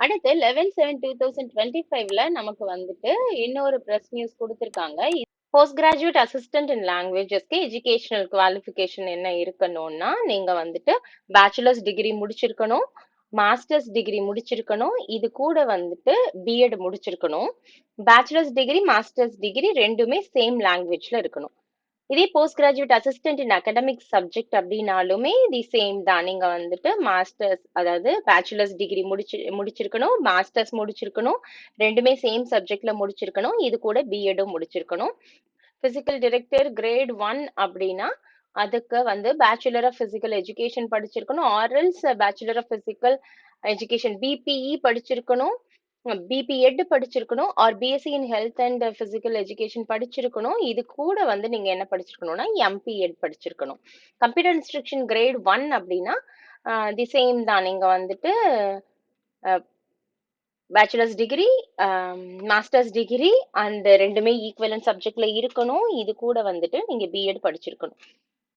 அடுத்து 11/7/2025ல நமக்கு வந்துட்டு இன்னொரு பிரஸ் நியூஸ் கொடுத்திருக்காங்க. போஸ்ட் கிராஜுவேட் அசிஸ்டன்ட் இன் லாங்குவேஜஸ்க்கு எஜுகேஷனல் குவாலிஃபிகேஷன் என்ன இருக்கணும்னா, நீங்க வந்துட்டு பேச்சுலர்ஸ் டிகிரி முடிச்சிருக்கணும், மாஸ்டர்ஸ் டிகிரி முடிச்சிருக்கணும், இது கூட வந்துட்டு பிஎட் முடிச்சிருக்கணும். பேச்சுலர்ஸ் டிகிரி, மாஸ்டர்ஸ் டிகிரி ரெண்டுமே சேம் லாங்குவேஜ்ல இருக்கணும். இதே post graduate assistant in academic subject அப்படின்னாலுமே தி சேம் தான். நீங்க வந்துட்டு மாஸ்டர்ஸ், அதாவது பேச்சுலர்ஸ் டிகிரி முடிச்சிருக்கணும், மாஸ்டர்ஸ் முடிச்சிருக்கணும், ரெண்டுமே சேம் சப்ஜெக்ட்ல முடிச்சிருக்கணும், இது கூட பிஎடும் முடிச்சிருக்கணும். பிசிக்கல் டிரெக்டர் கிரேட் 1 அப்படின்னா அதுக்கு வந்து பேச்சுலர் ஆஃப் பிசிக்கல் எஜுகேஷன் படிச்சிருக்கணும், or else bachelor of physical education BPE படிச்சிருக்கணும், பிபிஎட் படிச்சிருக்கணும், or BSc in health and physical education படிச்சிருக்கணும். இது கூட வந்து நீங்க என்ன படிச்சிருக்கணும்னா எம்பிஎட் படிச்சிருக்கணும். கம்ப்யூட்டர் இன்ஸ்ட்ரக்ஷன் கிரேட் 1 அப்படின்னா தி சேம் தான். நீங்க வந்துட்டு bachelor's degree, master's degree and ரெண்டுமே ஈக்குவலன்ட் சப்ஜெக்ட்ல இருக்கணும். இது கூட வந்துட்டு நீங்க பிஎட் படிச்சிருக்கணும்.